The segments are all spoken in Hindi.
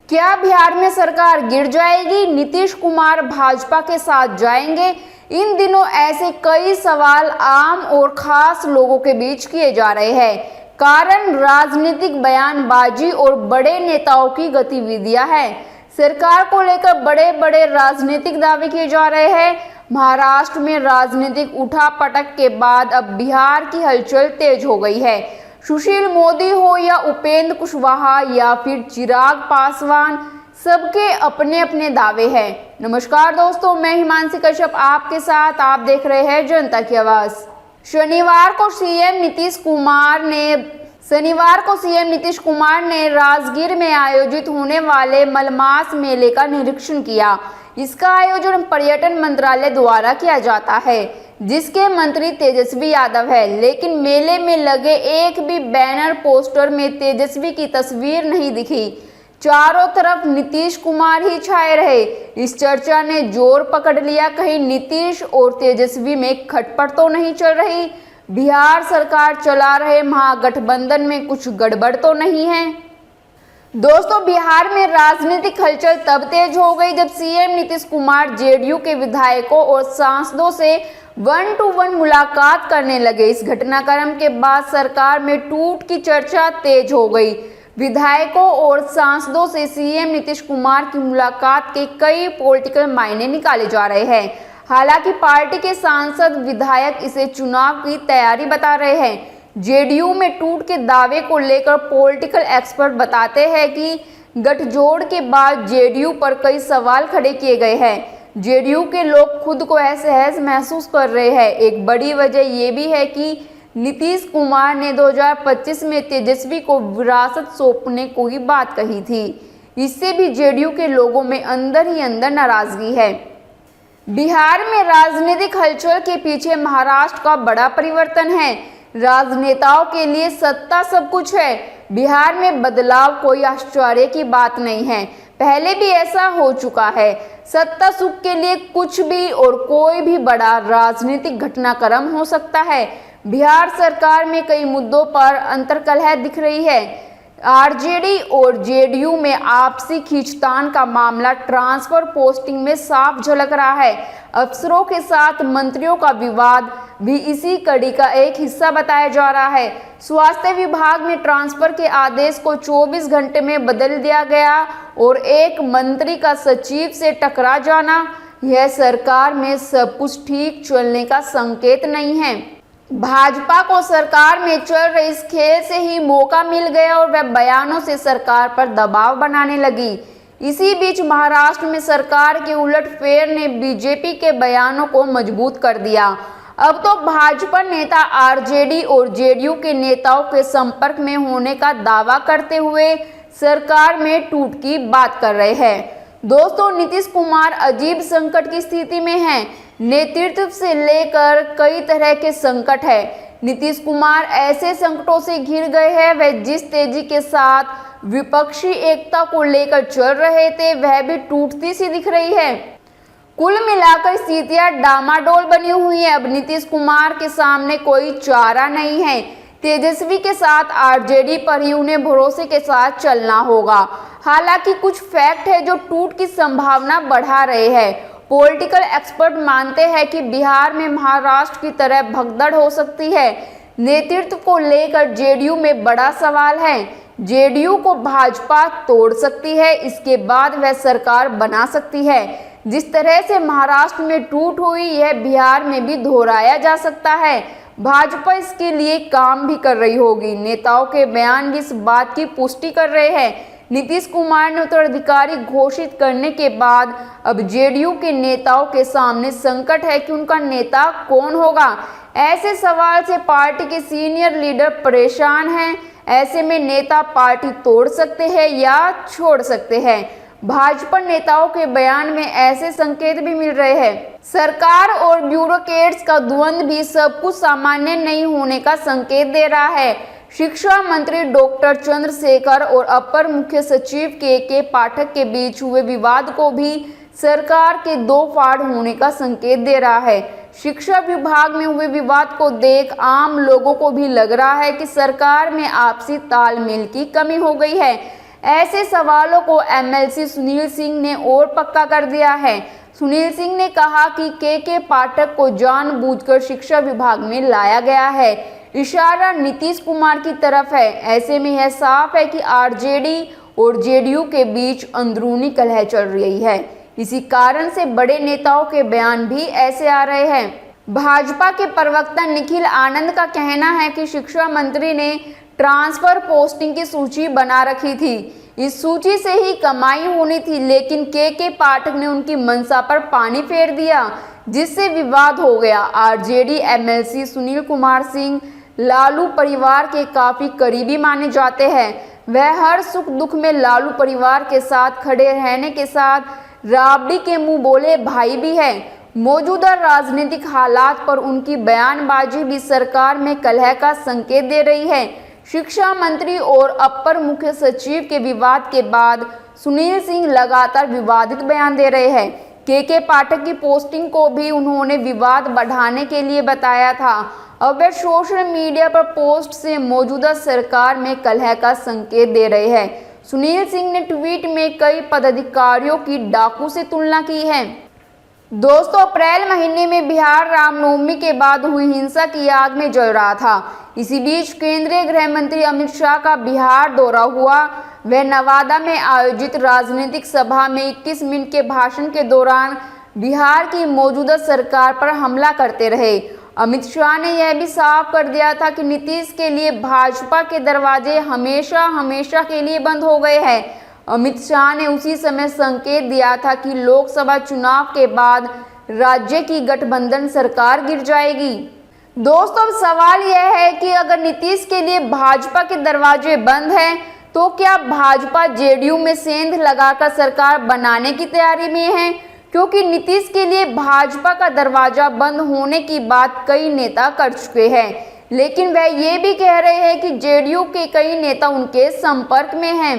क्या बिहार में सरकार गिर जाएगी? नीतीश कुमार भाजपा के साथ जाएंगे? इन दिनों ऐसे कई सवाल आम और खास लोगों के बीच किए जा रहे हैं। कारण राजनीतिक बयानबाजी और बड़े नेताओं की गतिविधियां हैं। सरकार को लेकर बड़े बड़े राजनीतिक दावे किए जा रहे हैं। महाराष्ट्र में राजनीतिक उठापटक के बाद अब बिहार की हलचल तेज हो गई है। सुशील मोदी हो या उपेंद्र कुशवाहा या फिर चिराग पासवान, सबके अपने अपने दावे हैं। नमस्कार दोस्तों, मैं हिमांशी कश्यप आपके साथ। आप देख रहे हैं जनता की आवाज। शनिवार को सीएम नीतीश कुमार ने राजगीर में आयोजित होने वाले मलमास मेले का निरीक्षण किया। इसका आयोजन पर्यटन मंत्रालय द्वारा किया जाता है, जिसके मंत्री तेजस्वी यादव है। लेकिन मेले में लगे एक भी बैनर पोस्टर में तेजस्वी की तस्वीर नहीं दिखी। चारों तरफ नीतीश कुमार ही छाए रहे। इस चर्चा ने जोर पकड़ लिया, कहीं नीतीश और तेजस्वी में खटपट तो नहीं चल रही? बिहार सरकार चला रहे महागठबंधन में कुछ गड़बड़ तो नहीं है? दोस्तों, बिहार में राजनीतिक हलचल तब तेज हो गई जब सीएम नीतीश कुमार जेडीयू के विधायकों और सांसदों से 1-to-1 मुलाकात करने लगे। इस घटनाक्रम के बाद सरकार में टूट की चर्चा तेज हो गई। विधायकों और सांसदों से सीएम नीतीश कुमार की मुलाकात के कई पॉलिटिकल मायने निकाले जा रहे हैं। हालांकि पार्टी के सांसद विधायक इसे चुनाव की तैयारी बता रहे हैं। जेडीयू में टूट के दावे को लेकर पॉलिटिकल एक्सपर्ट बताते हैं कि गठजोड़ के बाद जेडीयू पर कई सवाल खड़े किए गए हैं। जेडीयू के लोग खुद को असहज महसूस कर रहे हैं। एक बड़ी वजह ये भी है कि नीतीश कुमार ने 2025 में तेजस्वी को विरासत सौंपने को ही बात कही थी। इससे भी जेडीयू के लोगों में अंदर ही अंदर नाराजगी है। बिहार में राजनीतिक हलचल के पीछे महाराष्ट्र का बड़ा परिवर्तन है। राजनेताओं के लिए सत्ता सब कुछ है। बिहार में बदलाव कोई आश्चर्य की बात नहीं है, पहले भी ऐसा हो चुका है। सत्ता सुख के लिए कुछ भी और कोई भी बड़ा राजनीतिक घटनाक्रम हो सकता है। बिहार सरकार में कई मुद्दों पर अंतर्कलह दिख रही है। आरजेडी और जेडीयू में आपसी खींचतान का मामला ट्रांसफर पोस्टिंग में साफ झलक रहा है। अफसरों के साथ मंत्रियों का विवाद भी इसी कड़ी का एक हिस्सा बताया जा रहा है। स्वास्थ्य विभाग में ट्रांसफर के आदेश को 24 घंटे में बदल दिया गया और एक मंत्री का सचिव से टकरा जाना, यह सरकार में सब कुछ ठीक चलने का संकेत नहीं है। भाजपा को सरकार में चल रहे इस खेल से ही मौका मिल गया और वह बयानों से सरकार पर दबाव बनाने लगी। इसी बीच महाराष्ट्र में सरकार के उलटफेर ने बीजेपी के बयानों को मजबूत कर दिया। अब तो भाजपा नेता आरजेडी और जेडीयू के नेताओं के संपर्क में होने का दावा करते हुए सरकार में टूट की बात कर रहे हैं। दोस्तों, नीतीश कुमार अजीब संकट की स्थिति में हैं। नेतृत्व से लेकर कई तरह के संकट है। नीतीश कुमार ऐसे संकटों से घिर गए हैं। वह जिस तेजी के साथ विपक्षी एकता को लेकर चल रहे थे, वह भी टूटती सी दिख रही है। कुल मिलाकर स्थितियां डामाडोल बनी हुई है। अब नीतीश कुमार के सामने कोई चारा नहीं है। तेजस्वी के साथ आरजेडी पर ही उन्हें भरोसे के साथ चलना होगा। हालांकि कुछ फैक्ट है जो टूट की संभावना बढ़ा रहे हैं। पॉलिटिकल एक्सपर्ट मानते हैं कि बिहार में महाराष्ट्र की तरह भगदड़ हो सकती है। नेतृत्व को लेकर जेडीयू में बड़ा सवाल है। जेडीयू को भाजपा तोड़ सकती है, इसके बाद वह सरकार बना सकती है। जिस तरह से महाराष्ट्र में टूट हुई, यह बिहार में भी दोहराया जा सकता है। भाजपा इसके लिए काम भी कर रही होगी। नेताओं के बयान भी इस बात की पुष्टि कर रहे हैं। नीतीश कुमार ने उत्तराधिकारी घोषित करने के बाद अब जेडीयू के नेताओं के सामने संकट है कि उनका नेता कौन होगा। ऐसे सवाल से पार्टी के सीनियर लीडर परेशान हैं। ऐसे में नेता पार्टी तोड़ सकते हैं या छोड़ सकते हैं। भाजपा नेताओं के बयान में ऐसे संकेत भी मिल रहे हैं। सरकार और ब्यूरोक्रेट्स का द्वंद्व भी सब कुछ सामान्य नहीं होने का संकेत दे रहा है। शिक्षा मंत्री डॉक्टर चंद्रशेखर और अपर मुख्य सचिव के पाठक के बीच हुए विवाद को भी सरकार के दो फाड़ होने का संकेत दे रहा है। शिक्षा विभाग में हुए विवाद को देख आम लोगों को भी लग रहा है कि सरकार में आपसी तालमेल की कमी हो गई है। ऐसे सवालों को एमएलसी सुनील सिंह ने और पक्का कर दिया है। सुनील सिंह ने कहा कि के पाठक को जानबूझकर शिक्षा विभाग में लाया गया है। इशारा नीतीश कुमार की तरफ है। ऐसे में यह साफ है कि आरजेडी और जेडीयू के बीच अंदरूनी कलह चल रही है। इसी कारण से बड़े नेताओं के बयान भी ऐसे आ रहे हैं। भाजपा के प्रवक्ता निखिल आनंद का कहना है कि शिक्षा मंत्री ने ट्रांसफर पोस्टिंग की सूची बना रखी थी। इस सूची से ही कमाई होनी थी, लेकिन के पाठक ने उनकी मंशा पर पानी फेर दिया, जिससे विवाद हो गया। आरजेडी एमएलसी सुनील कुमार सिंह लालू परिवार के काफी करीबी माने जाते हैं। वह हर सुख दुख में लालू परिवार के साथ खड़े रहने के साथ राबड़ी के मुंह बोले भाई भी है। मौजूदा राजनीतिक हालात पर उनकी बयानबाजी भी सरकार में कलह का संकेत दे रही है। शिक्षा मंत्री और अपर मुख्य सचिव के विवाद के बाद सुनील सिंह लगातार विवादित बयान दे रहे हैं। के पाठक की पोस्टिंग को भी उन्होंने विवाद बढ़ाने के लिए बताया था। अब वे सोशल मीडिया पर पोस्ट से मौजूदा सरकार में कलह का संकेत दे रहे हैं। सुनील सिंह ने ट्वीट में कई पदाधिकारियों की डाकू से तुलना की है। दोस्तों, अप्रैल महीने में बिहार रामनवमी के बाद हुई हिंसा की आग में जल रहा था। इसी बीच केंद्रीय गृह मंत्री अमित शाह का बिहार दौरा हुआ। वह नवादा में आयोजित राजनीतिक सभा में 21 मिनट के भाषण के दौरान बिहार की मौजूदा सरकार पर हमला करते रहे। अमित शाह ने यह भी साफ कर दिया था कि नीतीश के लिए भाजपा के दरवाजे हमेशा के लिए बंद हो गए हैं। अमित शाह ने उसी समय संकेत दिया था कि लोकसभा चुनाव के बाद राज्य की गठबंधन सरकार गिर जाएगी। दोस्तों, अब सवाल यह है कि अगर नीतीश के लिए भाजपा के दरवाजे बंद हैं, तो क्या भाजपा जेडीयू में सेंध लगाकर सरकार बनाने की तैयारी में है? क्योंकि नीतीश के लिए भाजपा का दरवाजा बंद होने की बात कई नेता कर चुके हैं, लेकिन वह ये भी कह रहे हैं कि जेडीयू के कई नेता उनके संपर्क में हैं।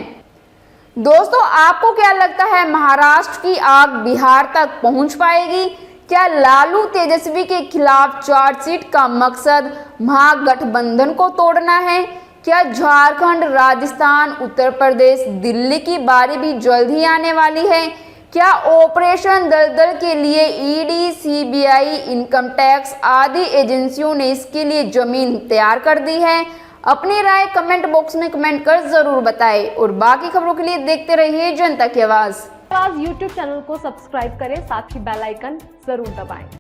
दोस्तों, आपको क्या लगता है, महाराष्ट्र की आग बिहार तक पहुंच पाएगी? क्या लालू तेजस्वी के खिलाफ चार्जशीट का मकसद महागठबंधन को तोड़ना है? क्या झारखंड, राजस्थान, उत्तर प्रदेश, दिल्ली की बारी भी जल्द ही आने वाली है? क्या ऑपरेशन दलदल के लिए ईडी, सीबीआई, इनकम टैक्स आदि एजेंसियों ने इसके लिए जमीन तैयार कर दी है? अपनी राय कमेंट बॉक्स में कमेंट कर जरूर बताएं और बाकी खबरों के लिए देखते रहिए जनता की आवाज। यूट्यूब चैनल को सब्सक्राइब करें, साथ ही बेल आइकन जरूर दबाएं।